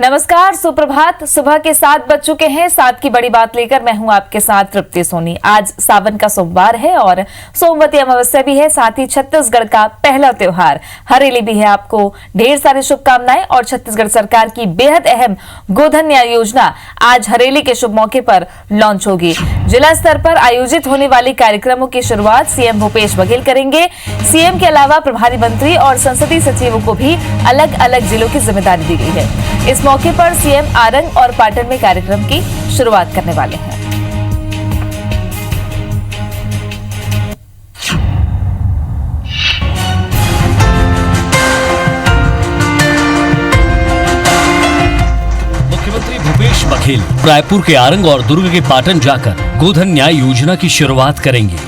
नमस्कार, सुप्रभात। सुबह के 7 बज चुके हैं। 7 की बड़ी बात लेकर मैं हूं आपके साथ तृप्ति सोनी। आज सावन का सोमवार है और सोमवती अमावस्या भी है, साथ ही छत्तीसगढ़ का पहला त्योहार हरेली भी है। आपको ढेर सारी शुभकामनाएं और छत्तीसगढ़ सरकार की बेहद अहम गोधन न्याय योजना आज हरेली के शुभ मौके पर लॉन्च होगी। जिला स्तर पर आयोजित होने वाले कार्यक्रमों की शुरुआत सीएम भूपेश बघेल करेंगे। सीएम के अलावा प्रभारी मंत्री और संसदीय सचिवों को भी अलग अलग जिलों की जिम्मेदारी दी गई है। इस मौके पर सीएम आरंग और पाटन में कार्यक्रम की शुरुआत करने वाले हैं। मुख्यमंत्री भूपेश बघेल रायपुर के आरंग और दुर्ग के पाटन जाकर गोधन न्याय योजना की शुरुआत करेंगे।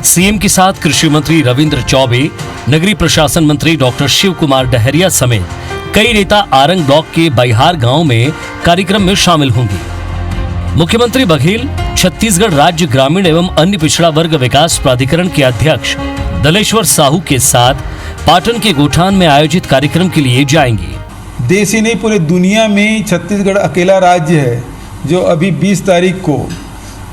सीएम के साथ कृषि मंत्री रविंद्र चौबे, नगरीय प्रशासन मंत्री डॉक्टर शिव कुमार डहरिया समेत कई नेता आरंग ब्लॉक के बैहार गांव में कार्यक्रम में शामिल होंगे। मुख्यमंत्री बघेल छत्तीसगढ़ राज्य ग्रामीण एवं अन्य पिछड़ा वर्ग विकास प्राधिकरण के अध्यक्ष दलेश्वर साहू के साथ पाटन के गोठान में आयोजित कार्यक्रम के लिए जाएंगे। देश ही नहीं, पूरे दुनिया में छत्तीसगढ़ अकेला राज्य है जो अभी 20 तारीख को,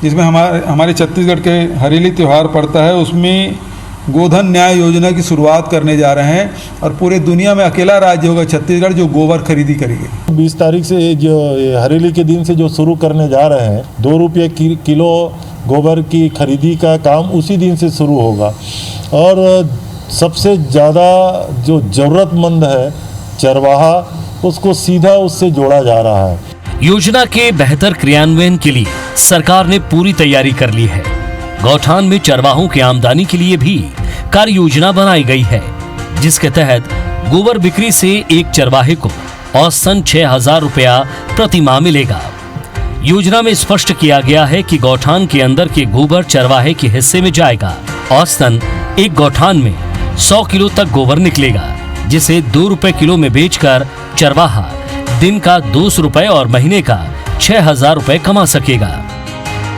जिसमें हमारे छत्तीसगढ़ के हरेली त्यौहार पड़ता है, उसमें गोधन न्याय योजना की शुरुआत करने जा रहे हैं और पूरे दुनिया में अकेला राज्य होगा छत्तीसगढ़ जो गोबर खरीदी करेगी। 20 तारीख से जो हरेली के दिन से जो शुरू करने जा रहे हैं, 2 रुपये किलो गोबर की खरीदी का काम उसी दिन से शुरू होगा। और सबसे ज़्यादा जो ज़रूरतमंद है चरवाहा, उसको सीधा उससे जोड़ा जा रहा है। योजना के बेहतर क्रियान्वयन के लिए सरकार ने पूरी तैयारी कर ली है। गौठान में चरवाहों की आमदनी के लिए भी कार्य योजना बनाई गई है, जिसके तहत गोबर बिक्री से एक चरवाहे को औसतन 6,000 रुपया प्रति माह मिलेगा। योजना में स्पष्ट किया गया है कि गौठान के अंदर के गोबर चरवाहे के हिस्से में जाएगा। औसतन एक गौठान में 100 किलो तक गोबर निकलेगा, जिसे 2 रुपए किलो में बेचकर चरवाहा दिन का 200 रुपए और महीने का 6,000 रुपए कमा सकेगा।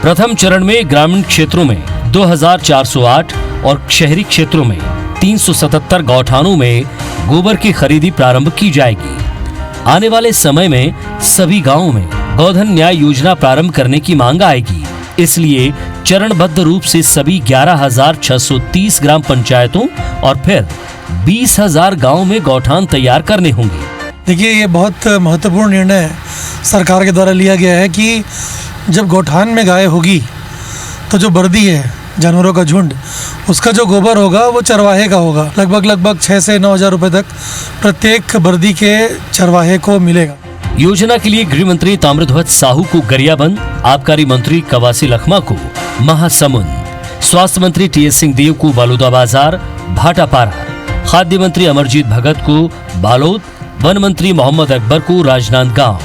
प्रथम चरण में ग्रामीण क्षेत्रों में 2,408 और शहरी क्षेत्रों में 377 गौठानों में गोबर की खरीदी प्रारंभ की जाएगी। आने वाले समय में सभी गांवों में गोधन न्याय योजना प्रारंभ करने की मांग आएगी। इसलिए चरणबद्ध रूप से सभी 11,630 ग्राम पंचायतों और फिर 20,000 गाँव में गौठान तैयार करने होंगे। देखिए, ये बहुत महत्वपूर्ण निर्णय सरकार के द्वारा लिया गया है कि जब गौठान में गाय होगी तो जो बर्दी है, जानवरों का झुंड, उसका जो गोबर होगा वो चरवाहे का होगा। लगभग 6 से 9 हज़ार रुपये तक प्रत्येक बर्दी के चरवाहे को मिलेगा। योजना के लिए गृह मंत्री ताम्रध्वज साहू को गरियाबंद, आबकारी मंत्री कवासी लखमा को महासमुंद, स्वास्थ्य मंत्री टीएस सिंहदेव को बलौदाबाजार भाटापारा, खाद्य मंत्री अमरजीत भगत को बालोद, वन मंत्री मोहम्मद अकबर को राजनांदगांव,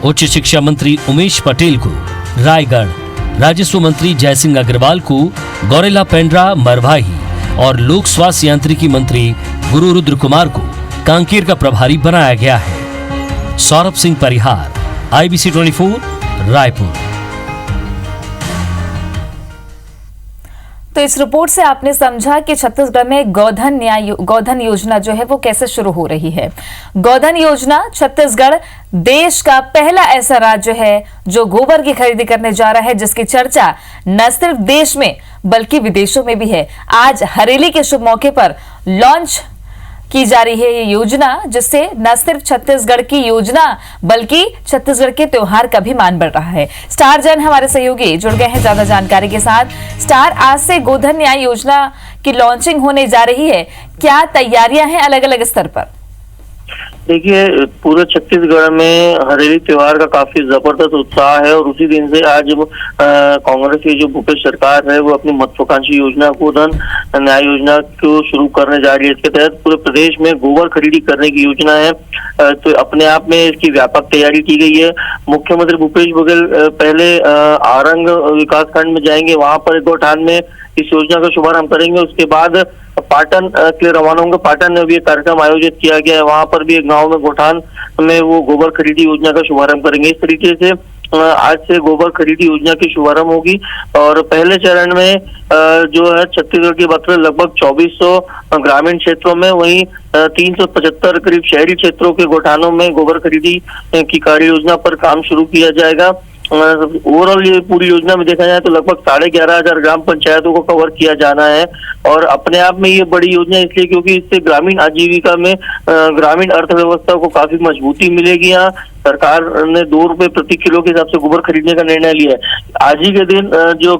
उच्च शिक्षा मंत्री उमेश पटेल को रायगढ़, राजस्व मंत्री जयसिंह अग्रवाल को गौरेला पेंड्रा मरवाही और लोक स्वास्थ्य यांत्रिकी मंत्री गुरु रुद्र कुमार को कांकेर का प्रभारी बनाया गया है। सौरभ सिंह परिहार, IBC 24, रायपुर। तो इस रिपोर्ट से आपने समझा कि छत्तीसगढ़ में गोधन योजना जो है वो कैसे शुरू हो रही है। गोधन योजना, छत्तीसगढ़ देश का पहला ऐसा राज्य है जो गोबर की खरीदी करने जा रहा है, जिसकी चर्चा न सिर्फ देश में बल्कि विदेशों में भी है। आज हरेली के शुभ मौके पर लॉन्च की जा रही है ये योजना, जिससे न सिर्फ छत्तीसगढ़ की योजना बल्कि छत्तीसगढ़ के त्योहार का भी मान बढ़ रहा है। स्टार जैन हमारे सहयोगी जुड़ गए हैं ज्यादा जानकारी के साथ। स्टार, आज से गोधन न्याय योजना की लॉन्चिंग होने जा रही है, क्या तैयारियां हैं अलग अलग स्तर पर? देखिए, पूरे छत्तीसगढ़ में हरेली त्योहार का काफी जबरदस्त उत्साह है और उसी दिन से आज कांग्रेस की जो भूपेश सरकार है वो अपनी महत्वाकांक्षी योजना गोधन न्याय योजना को शुरू करने जा रही है। इसके तहत पूरे प्रदेश में गोबर खरीदी करने की योजना है, तो अपने आप में इसकी व्यापक तैयारी की गई है। मुख्यमंत्री भूपेश बघेल पहले आरंग विकास खंड में जाएंगे, वहां पर एक गौठान में इस योजना का शुभारंभ करेंगे। उसके बाद पाटन के लिए रवाना होंगे। पाटन में भी एक कार्यक्रम आयोजित किया गया है, वहां पर भी एक गांव में गौठान में वो गोबर खरीदी योजना का शुभारंभ करेंगे। इस तरीके से आज से गोबर खरीदी योजना की शुभारंभ होगी। और पहले चरण में जो है छत्तीसगढ़ की बात करें लगभग 2400 ग्रामीण क्षेत्रों में, वहीं 375 करीब शहरी क्षेत्रों के गौठानों में गोबर खरीदी की कार्य योजना पर काम शुरू किया जाएगा। ओवरऑल ये पूरी योजना में देखा जाए तो लगभग 11,500 ग्राम पंचायतों को कवर किया जाना है। और अपने आप में ये बड़ी योजना इसलिए क्योंकि इससे ग्रामीण आजीविका में ग्रामीण अर्थव्यवस्था को काफी मजबूती मिलेगी। यहाँ सरकार ने 2 रुपए प्रति किलो के हिसाब से गोबर खरीदने का निर्णय लिया है। आज ही के दिन जो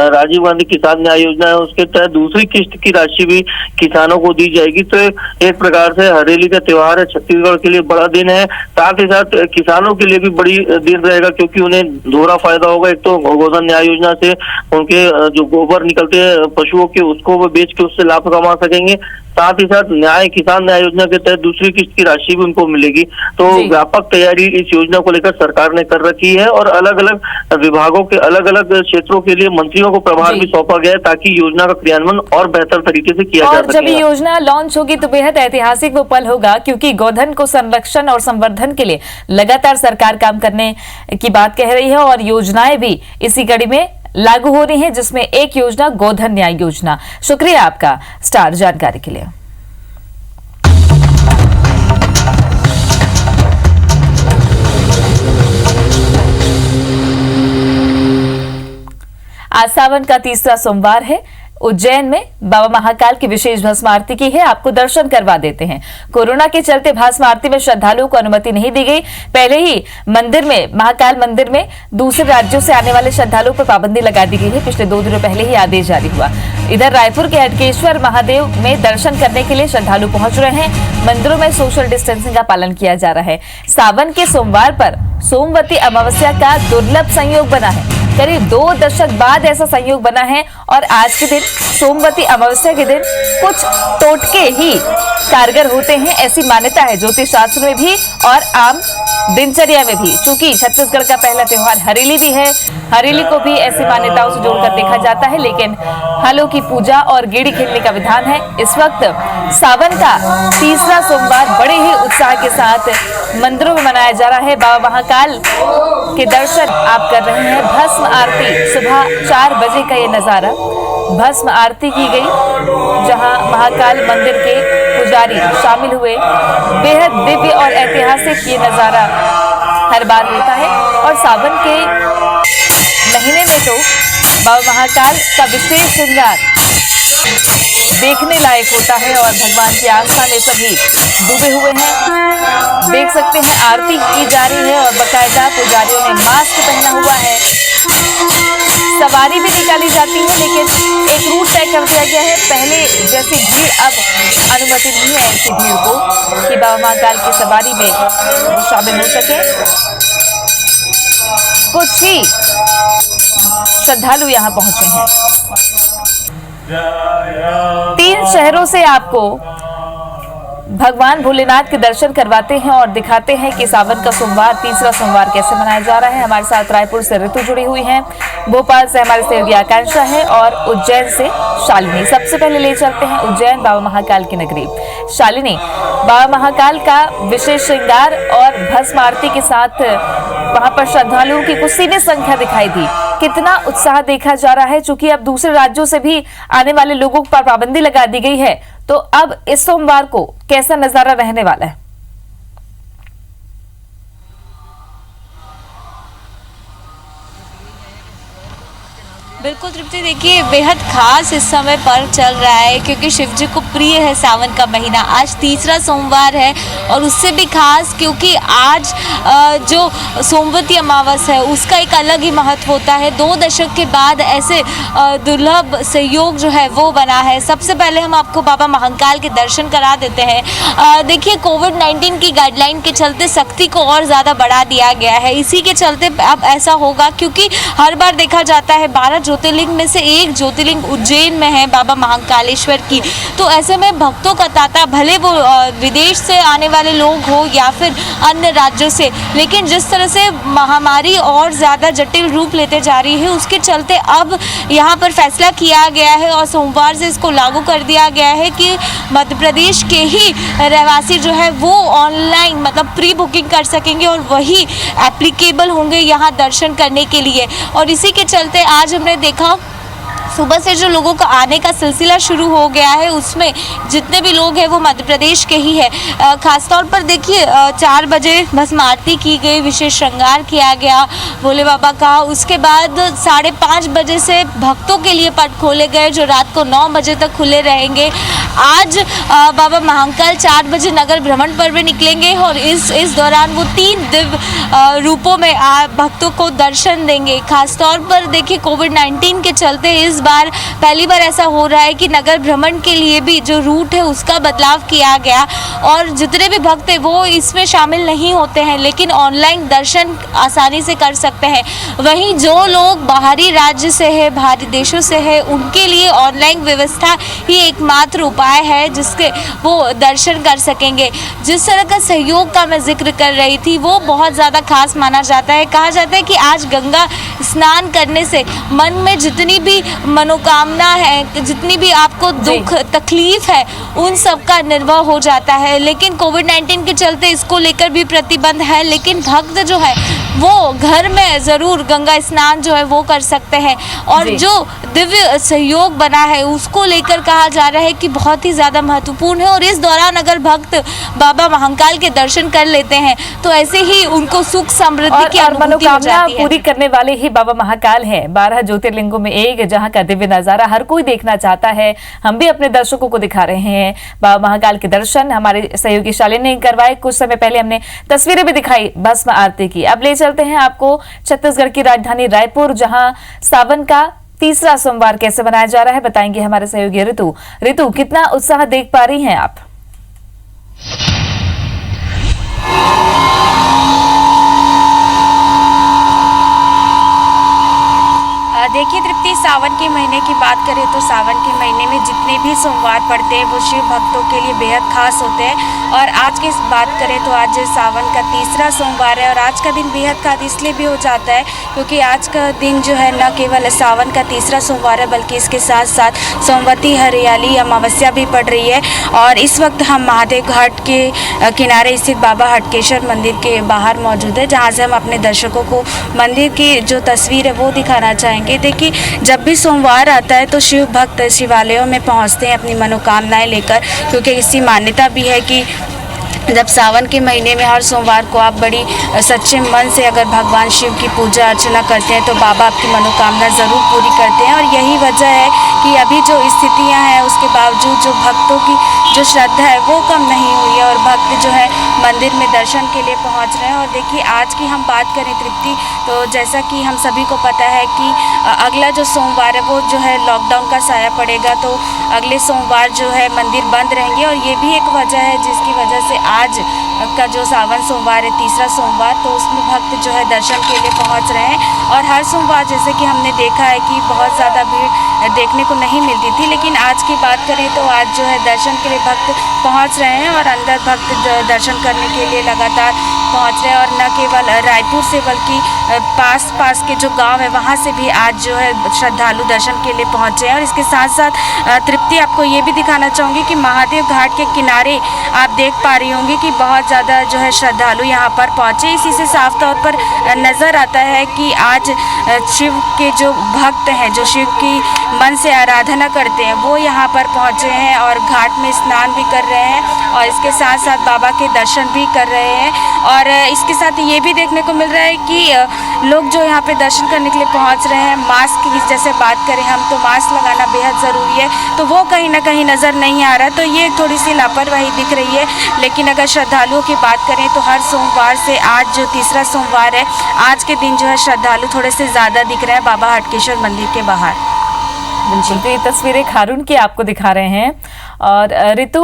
राजीव गांधी किसान न्याय योजना है उसके तहत दूसरी किस्त की राशि भी किसानों को दी जाएगी। तो एक प्रकार से हरेली का त्योहार है, छत्तीसगढ़ के लिए बड़ा दिन है, साथ ही साथ किसानों के लिए भी बड़ी दिन रहेगा क्योंकि उन्हें दोहरा फायदा होगा। एक तो गोधन न्याय योजना से उनके जो गोबर निकलते हैं पशुओं के उसको वो बेच के उससे लाभ कमा सकेंगे, साथ ही साथ किसान न्याय योजना के तहत दूसरी किस्त की राशि भी उनको मिलेगी। तो व्यापक तैयारी इस योजना को लेकर सरकार ने कर रखी है और अलग अलग विभागों के अलग अलग क्षेत्रों के लिए मंत्रियों को प्रभार भी सौंपा गया है ताकि योजना का क्रियान्वयन और बेहतर तरीके से किया जा सके। जब ये योजना लॉन्च होगी तो बेहद ऐतिहासिक वो पल होगा क्योंकि गोधन को संरक्षण और संवर्धन के लिए लगातार सरकार काम करने की बात कह रही है और योजनाएं भी इसी कड़ी में लागू हो रही हैं, जिसमें एक योजना गोधन न्याय योजना। शुक्रिया आपका स्टार जानकारी के लिए। आज सावन का तीसरा सोमवार है। उज्जैन में बाबा महाकाल की विशेष भस्म आरती की है, आपको दर्शन करवा देते हैं। कोरोना के चलते भस्म आरती में श्रद्धालुओं को अनुमति नहीं दी गई। पहले ही मंदिर में महाकाल मंदिर में दूसरे राज्यों से आने वाले श्रद्धालुओं पर पाबंदी लगा दी गई है। पिछले 2 दिनों पहले ही आदेश जारी हुआ। इधर रायपुर के हटकेश्वर महादेव में दर्शन करने के लिए श्रद्धालु पहुंच रहे हैं। मंदिरों में सोशल डिस्टेंसिंग का पालन किया जा रहा है। सावन के सोमवार पर सोमवती अमावस्या का दुर्लभ संयोग बना है। करीब 2 दशक बाद ऐसा संयोग बना है और आज के दिन सोमवती अमावस्या के दिन कुछ टोटके ही कारगर होते हैं, ऐसी मान्यता है ज्योतिष शास्त्र में भी और आम दिनचर्या में भी। चूंकि छत्तीसगढ़ का पहला त्योहार हरेली भी है, हरेली को भी ऐसी मान्यताओं से जोड़कर देखा जाता है, लेकिन हलों की पूजा और गेड़ी खेलने का विधान है। इस वक्त सावन का तीसरा सोमवार बड़े ही उत्साह के साथ मंदिरों में मनाया जा रहा है। बाबा महाकाल के दर्शन आप कर रहे हैं। भस्म आरती सुबह 4 बजे का ये नजारा, भस्म आरती की गई जहां महाकाल मंदिर के पुजारी शामिल हुए। बेहद दिव्य और ऐतिहासिक ये नजारा हर बार होता है और सावन के महीने में तो बाबा महाकाल का विशेष श्रृंगार देखने लायक होता है और भगवान की आस्था में सभी डूबे हुए हैं। देख सकते हैं आरती की जा रही है और बाकायदा पुजारियों ने मास्क पहना हुआ है। सवारी भी निकाली जाती है लेकिन एक रूट तय कर दिया गया है। पहले जैसी भीड़ अब अनुमति नहीं है ऐसी भीड़ को कि बाबा महाकाल की सवारी में वो शामिल हो सके। कुछ ही श्रद्धालु यहाँ पहुंचे हैं। 3 शहरों से आपको भगवान भोलेनाथ के दर्शन करवाते हैं और दिखाते हैं कि सावन का सोमवार तीसरा सोमवार कैसे मनाया जा रहा है। हमारे साथ रायपुर से ऋतु जुड़ी हुई है, भोपाल से हमारे सहयोगी आकांक्षा है और उज्जैन से शालिनी। सबसे पहले ले चलते हैं उज्जैन, बाबा महाकाल की नगरी। शालिनी, बाबा महाकाल का विशेष श्रृंगार और भस्म आरती के साथ वहां पर श्रद्धालुओं की कुछ सीमित संख्या दिखाई दी। कितना उत्साह देखा जा रहा है? चूंकि अब दूसरे राज्यों से भी आने वाले लोगों पर पाबंदी लगा दी गई है, तो अब इस सोमवार को कैसा नजारा रहने वाला है? बिल्कुल तृप्ति, देखिए बेहद खास इस समय पर चल रहा है क्योंकि शिव जी को प्रिय है सावन का महीना। आज तीसरा सोमवार है और उससे भी खास क्योंकि आज जो सोमवती अमावस है उसका एक अलग ही महत्व होता है। 2 दशक के बाद ऐसे दुर्लभ संयोग जो है वो बना है। सबसे पहले हम आपको बाबा महाकाल के दर्शन करा देते हैं। देखिए कोविड-19 की गाइडलाइन के चलते सख्ती को और ज़्यादा बढ़ा दिया गया है। इसी के चलते अब ऐसा होगा क्योंकि हर बार देखा जाता है 12 ज्योतिर्लिंग में से एक ज्योतिर्लिंग उज्जैन में है, बाबा महाकालेश्वर की। तो ऐसे में भक्तों का तांता, भले वो विदेश से आने वाले लोग हो या फिर अन्य राज्यों से, लेकिन जिस तरह से महामारी और ज़्यादा जटिल रूप लेते जा रही है, उसके चलते अब यहाँ पर फैसला किया गया है और सोमवार से इसको लागू कर दिया गया है कि मध्य प्रदेश के ही रहवासी जो है वो ऑनलाइन मतलब प्री बुकिंग कर सकेंगे और वही एप्लीकेबल होंगे यहाँ दर्शन करने के लिए। और इसी के चलते आज हमने देखा सुबह से जो लोगों का आने का सिलसिला शुरू हो गया है, उसमें जितने भी लोग हैं वो मध्य प्रदेश के ही है। खासतौर पर देखिए 4 बजे भस्म आरती की गई, विशेष श्रृंगार किया गया भोले बाबा का। उसके बाद 5:30 बजे से भक्तों के लिए पट खोले गए जो रात को 9 बजे तक खुले रहेंगे। आज बाबा महाकाल 4 बजे नगर भ्रमण पर भी निकलेंगे और इस दौरान वो 3 दिव्य रूपों में भक्तों को दर्शन देंगे। खासतौर पर देखिए कोविड-19 के चलते इस बार पहली बार ऐसा हो रहा है कि नगर भ्रमण के लिए भी जो रूट है उसका बदलाव किया गया और जितने भी भक्त हैं वो इसमें शामिल नहीं होते हैं, लेकिन ऑनलाइन दर्शन आसानी से कर सकते हैं। वहीं जो लोग बाहरी राज्य से है, बाहरी देशों से है, उनके लिए ऑनलाइन व्यवस्था ही एकमात्र उपाय है जिसके वो दर्शन कर सकेंगे। जिस तरह का सहयोग का मैं जिक्र कर रही थी वो बहुत ज़्यादा खास माना जाता है। कहा जाता है कि आज गंगा स्नान करने से मन में जितनी भी मनोकामना है, जितनी भी आपको दुख तकलीफ है, उन सब का निर्वाह हो जाता है। लेकिन कोविड-19 के चलते इसको लेकर भी प्रतिबंध है, लेकिन भक्त जो है वो घर में ज़रूर गंगा स्नान जो है वो कर सकते हैं। और जो दिव्य सहयोग बना है उसको लेकर कहा जा रहा है कि बहुत ही ज़्यादा महत्वपूर्ण है और इस दौरान अगर भक्त बाबा महाकाल के दर्शन कर लेते हैं तो ऐसे ही उनको सुख समृद्धि की अनुभूति हो जाती है। पूरी करने वाले ही बाबा महाकाल हैं। 12 ज्योतिर्लिंगों में एक, जहां का दिव्य नजारा हर कोई देखना चाहता है। हम भी अपने दर्शकों को दिखा रहे हैं बाबा महाकाल के दर्शन। हमारे सहयोगी शालिनी ने करवाए। कुछ समय पहले हमने तस्वीरें भी दिखाई भस्म आरती की। अब ले चलते हैं आपको छत्तीसगढ़ की राजधानी रायपुर, जहां सावन का तीसरा सोमवार कैसे मनाया जा रहा है बताएंगे हमारे सहयोगी ऋतु। ऋतु, कितना उत्साह देख पा रही हैं आप? देखिए तृप्ति, सावन के महीने की बात करें तो सावन के महीने में जितने भी सोमवार पड़ते हैं वो शिव भक्तों के लिए बेहद खास होते हैं। और आज की बात करें तो आज सावन का तीसरा सोमवार है और आज का दिन बेहद खास इसलिए भी हो जाता है क्योंकि आज का दिन जो है न केवल सावन का तीसरा सोमवार है बल्कि इसके साथ साथ सोमवती हरियाली अमावस्या भी पड़ रही है। और इस वक्त हम महादेव घाट के किनारे स्थित बाबा हटकेश्वर मंदिर के बाहर मौजूद है, जहाँ से हम अपने दर्शकों को मंदिर की जो तस्वीर है वो दिखाना चाहेंगे। देखिए, जब भी सोमवार आता है तो शिव भक्त शिवालयों में पहुंचते हैं अपनी मनोकामनाएं लेकर, क्योंकि इसकी मान्यता भी है कि जब सावन के महीने में हर सोमवार को आप बड़ी सच्चे मन से अगर भगवान शिव की पूजा अर्चना करते हैं तो बाबा आपकी मनोकामना ज़रूर पूरी करते हैं। और यही वजह है कि अभी जो स्थितियां हैं उसके बावजूद जो भक्तों की जो श्रद्धा है वो कम नहीं हुई है और भक्त जो है मंदिर में दर्शन के लिए पहुंच रहे हैं। और देखिए, आज की हम बात करें तृप्ति, तो जैसा कि हम सभी को पता है कि अगला जो सोमवार है वो जो है लॉकडाउन का साया पड़ेगा, तो अगले सोमवार जो है मंदिर बंद रहेंगे। और ये भी एक वजह है जिसकी वजह से आज का जो सावन सोमवार है तीसरा सोमवार, तो उसमें भक्त जो है दर्शन के लिए पहुंच रहे हैं। और हर सोमवार जैसे कि हमने देखा है कि बहुत ज़्यादा भीड़ देखने को नहीं मिलती थी, लेकिन आज की बात करें तो आज जो है दर्शन के लिए भक्त पहुंच रहे हैं और अंदर भक्त दर्शन करने के लिए लगातार पहुंच रहे हैं। और न केवल रायपुर से बल्कि पास के जो गांव है वहां से भी आज जो है श्रद्धालु दर्शन के लिए पहुंचे हैं। और इसके साथ साथ तृप्ति, आपको ये भी दिखाना चाहूँगी कि महादेव घाट के किनारे आप देख पा रही होंगी कि बहुत ज़्यादा जो है श्रद्धालु यहाँ पर पहुँचे। इसी से साफ तौर पर नज़र आता है कि आज शिव के जो भक्त हैं, जो शिव की मन से आराधना करते हैं, वो यहाँ पर पहुँचे हैं और घाट में स्नान भी कर रहे हैं और इसके साथ साथ बाबा के दर्शन भी कर रहे हैं। और इसके साथ ये भी देखने को मिल रहा है कि लोग जो यहाँ पे दर्शन करने के लिए पहुँच रहे हैं, मास्क की जैसे बात करें हम तो मास्क लगाना बेहद ज़रूरी है, तो वो कहीं ना कहीं नज़र नहीं आ रहा, तो ये थोड़ी सी लापरवाही दिख रही है। लेकिन अगर श्रद्धालुओं की बात करें तो हर सोमवार से आज जो तीसरा सोमवार है, आज के दिन जो है श्रद्धालु थोड़े से ज़्यादा दिख रहे हैं बाबा हटकेश्वर मंदिर के बाहर। बिल्कुल, तो ये तस्वीरें खारून की आपको दिखा रहे हैं। और ऋतु,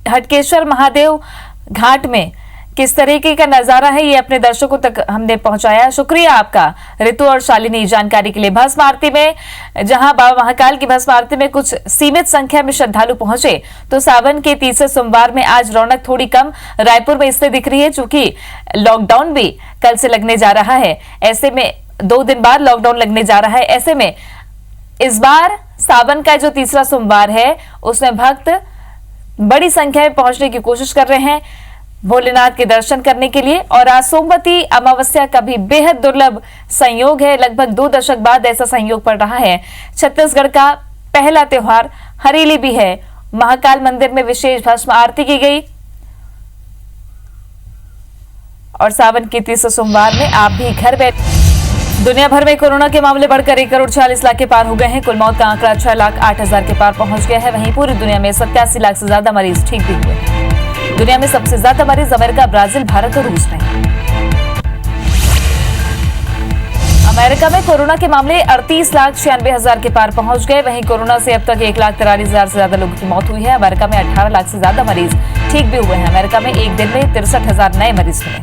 हटकेश्वर महादेव घाट में किस तरीके का नजारा है ये अपने दर्शकों तक हमने पहुंचाया। शुक्रिया आपका ऋतु और शालिनी जानकारी के लिए। भस्म आरती में जहां बाबा महाकाल की भस्म आरती में कुछ सीमित संख्या में श्रद्धालु पहुंचे, तो सावन के तीसरे सोमवार में आज रौनक थोड़ी कम रायपुर में इसलिए दिख रही है चूंकि लॉकडाउन भी कल से लगने जा रहा है। ऐसे में 2 दिन बाद लॉकडाउन लगने जा रहा है। ऐसे में इस बार सावन का जो तीसरा सोमवार है उसमें भक्त बड़ी संख्या में पहुंचने की कोशिश कर रहे हैं भोलेनाथ के दर्शन करने के लिए। और आज सोमवती अमावस्या का भी बेहद दुर्लभ संयोग है। लगभग 2 दशक बाद ऐसा संयोग पड़ रहा है। छत्तीसगढ़ का पहला त्योहार हरेली भी है। महाकाल मंदिर में विशेष भस्म आरती की गई और सावन के तीसरे सोमवार में आप भी घर बैठे। दुनिया भर में कोरोना के मामले बढ़कर 1,40,00,000 के पार हो गए हैं। कुल मौत का आंकड़ा 6,08,000 के पार पहुंच गया है। वहीं पूरी दुनिया में 87 लाख से ज्यादा मरीज ठीक भी हुए हैं। दुनिया में सबसे ज्यादा मरीज अमेरिका, ब्राजील, भारत और रूस में हैं। अमेरिका में कोरोना के मामले 38,96,000 के पार पहुंच गए। वहीं कोरोना से अब तक 1,43,000 से ज्यादा लोगों की मौत हुई है। अमेरिका में 18 लाख से ज्यादा मरीज ठीक भी हुए हैं। अमेरिका में एक दिन में 63,000 नए मरीज मिले।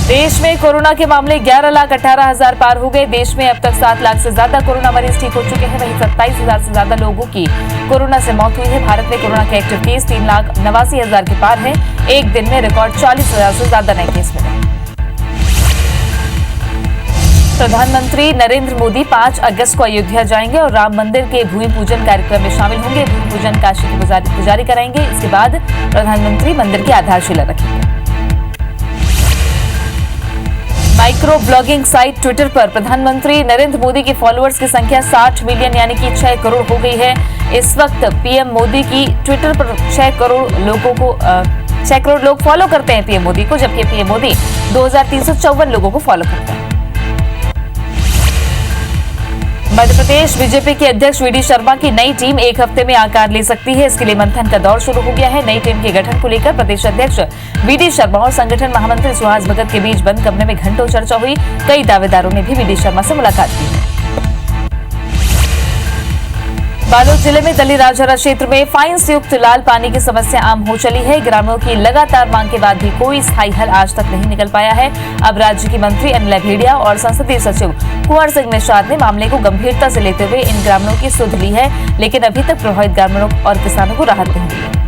देश में कोरोना के मामले 11,18,000 पार हो गए। देश में अब तक 7 लाख से ज्यादा कोरोना मरीज ठीक हो चुके हैं। वहीं 27,000 से ज्यादा लोगों की कोरोना से मौत हुई है। भारत में कोरोना के एक्टिव केस 3,89,000 के पार है। एक दिन में रिकॉर्ड 40,000 से ज्यादा नए केस मिले। प्रधानमंत्री नरेंद्र मोदी 5 अगस्त को अयोध्या जाएंगे और राम मंदिर के भूमि पूजन कार्यक्रम में शामिल होंगे। भूमि पूजन काशी की पुजारी कराएंगे। इसके बाद प्रधानमंत्री मंदिर की आधारशिला रखेंगे। माइक्रो ब्लॉगिंग साइट ट्विटर पर प्रधानमंत्री नरेंद्र मोदी के फॉलोअर्स की संख्या 60 मिलियन यानी कि 6 करोड़ हो गई है। इस वक्त पीएम मोदी की ट्विटर पर 6 करोड़ लोग फॉलो करते हैं पीएम मोदी को, जबकि पीएम मोदी 2,354 लोगों को फॉलो करते हैं। मध्य प्रदेश बीजेपी के अध्यक्ष वीडी शर्मा की नई टीम एक हफ्ते में आकार ले सकती है। इसके लिए मंथन का दौर शुरू हो गया है। नई टीम के गठन को लेकर प्रदेश अध्यक्ष वीडी शर्मा और संगठन महामंत्री सुहास भगत के बीच बंद कमरे में घंटों चर्चा हुई। कई दावेदारों ने भी वीडी शर्मा से मुलाकात की। बालोद जिले में दलीराजहरा क्षेत्र में फाइंस युक्त लाल पानी की समस्या आम हो चली है। ग्रामीणों की लगातार मांग के बाद भी कोई स्थायी हल आज तक नहीं निकल पाया है। अब राज्य की मंत्री अनिला भेड़िया और संसदीय सचिव कुंवर सिंह निषाद ने मामले को गंभीरता से लेते हुए इन ग्रामीणों की सुध ली है, लेकिन अभी तक प्रभावित ग्रामीणों और किसानों को राहत नहीं मिली।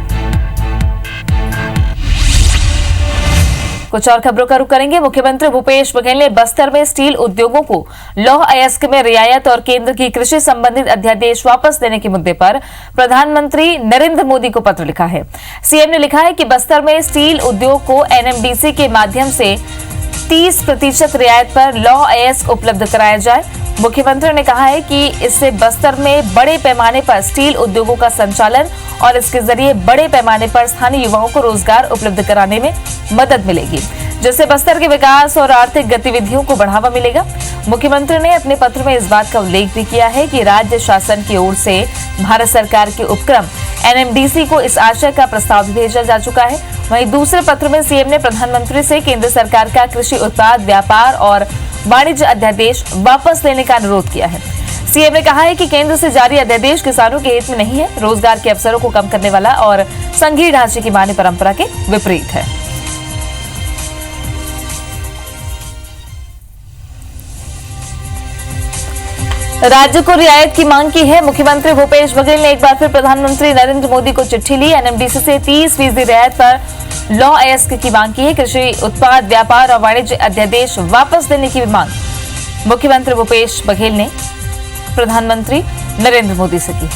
कुछ और खबरों का रुख करेंगे। मुख्यमंत्री भूपेश बघेल ने बस्तर में स्टील उद्योगों को लौह अयस्क में रियायत और केंद्र की कृषि संबंधित अध्यादेश वापस लेने के मुद्दे पर प्रधानमंत्री नरेंद्र मोदी को पत्र लिखा है। सीएम ने लिखा है कि बस्तर में स्टील उद्योग को एनएमडीसी के माध्यम से 30% रियायत पर लौह अयस्क उपलब्ध कराया जाए। मुख्यमंत्री ने कहा है कि इससे बस्तर में बड़े पैमाने पर स्टील उद्योगों का संचालन और इसके जरिए बड़े पैमाने पर स्थानीय युवाओं को रोजगार उपलब्ध कराने में मदद मिलेगी, जिससे बस्तर के विकास और आर्थिक गतिविधियों को बढ़ावा मिलेगा। मुख्यमंत्री ने अपने पत्र में इस बात का उल्लेख भी किया है कि राज्य शासन की ओर से भारत सरकार के उपक्रम एनएमडीसी को इस आशय का प्रस्ताव भेजा जा चुका है। वहीं दूसरे पत्र में सीएम ने प्रधानमंत्री से केंद्र सरकार का कृषि उत्पाद व्यापार और वाणिज्य अध्यादेश वापस लेने का अनुरोध किया है। सीएम ने कहा है कि केंद्र से जारी अध्यादेश किसानों के हित में नहीं है, रोजगार के अवसरों को कम करने वाला और संघीय ढांचे की मान्य परंपरा के विपरीत है। राज्य को रियायत की मांग की है। मुख्यमंत्री भूपेश बघेल ने एक बार फिर प्रधानमंत्री नरेंद्र मोदी को चिट्ठी ली। एनएमडीसी से 30% रियायत पर लौह अयस्क की मांग की है। कृषि उत्पाद व्यापार और वाणिज्य अध्यादेश वापस लेने की भी मांग मुख्यमंत्री भूपेश बघेल ने प्रधानमंत्री नरेंद्र मोदी से की।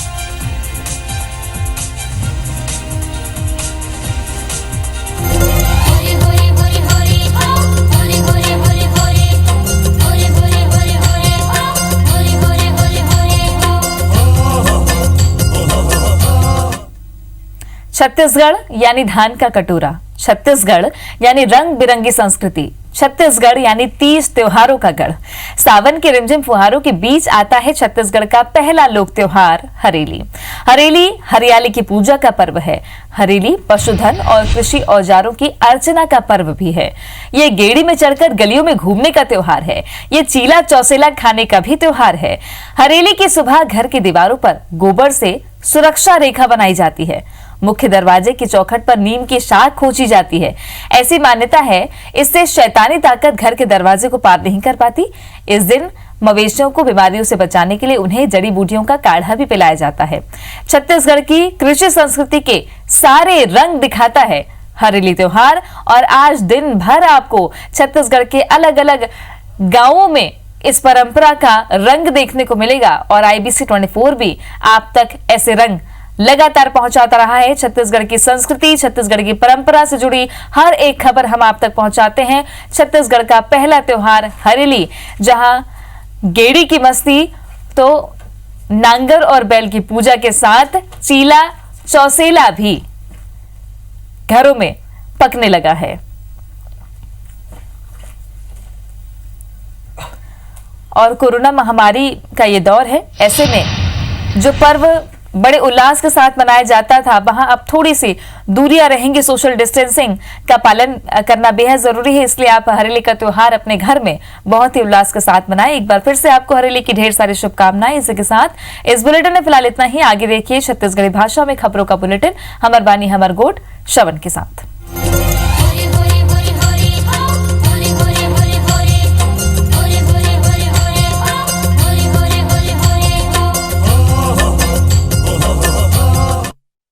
छत्तीसगढ़ यानी धान का कटोरा, छत्तीसगढ़ यानी रंग बिरंगी संस्कृति, छत्तीसगढ़ यानी 30 त्योहारों का गढ़। सावन के रिमझिम फुहारों के बीच आता है छत्तीसगढ़ का पहला लोक त्योहार हरेली। हरेली हरियाली की पूजा का पर्व है। हरेली पशुधन और कृषि औजारों की अर्चना का पर्व भी है। ये गेड़ी में चढ़कर गलियों में घूमने का त्योहार है। ये चीला चौसेला खाने का भी त्योहार है। हरेली की सुबह घर की दीवारों पर गोबर से सुरक्षा रेखा बनाई जाती है। मुख्य दरवाजे की चौखट पर नीम की शाख खोची जाती है। ऐसी मान्यता है, इससे शैतानी ताकत घर के दरवाजे को पार नहीं कर पाती। इस दिन मवेशियों को बीमारियों से बचाने के लिए उन्हें जड़ी बूटियों का काढ़ा भी पिलाया जाता है। छत्तीसगढ़ की कृषि संस्कृति के सारे रंग दिखाता है हरेली त्योहार, और आज दिन भर आपको छत्तीसगढ़ के अलग अलग गांवों में इस परंपरा का रंग देखने को मिलेगा। और IBC 24 भी आप तक ऐसे रंग लगातार पहुंचाता रहा है। छत्तीसगढ़ की संस्कृति, छत्तीसगढ़ की परंपरा से जुड़ी हर एक खबर हम आप तक पहुंचाते हैं। छत्तीसगढ़ का पहला त्योहार हरेली, जहां गेड़ी की मस्ती तो नांगर और बैल की पूजा के साथ चीला चौसेला भी घरों में पकने लगा है। और कोरोना महामारी का ये दौर है, ऐसे में जो पर्व बड़े उल्लास के साथ मनाया जाता था, वहां अब थोड़ी सी दूरियां रहेंगी। सोशल डिस्टेंसिंग का पालन करना बेहद जरूरी है, इसलिए आप हरेली का त्योहार अपने घर में बहुत ही उल्लास के साथ मनाएं। एक बार फिर से आपको हरेली की ढेर सारी शुभकामनाएं। इसी के साथ इस बुलेटिन में फिलहाल इतना ही। आगे देखिए छत्तीसगढ़ी भाषा में खबरों का बुलेटिन हमर बानी हमर गोट श्रवण के साथ।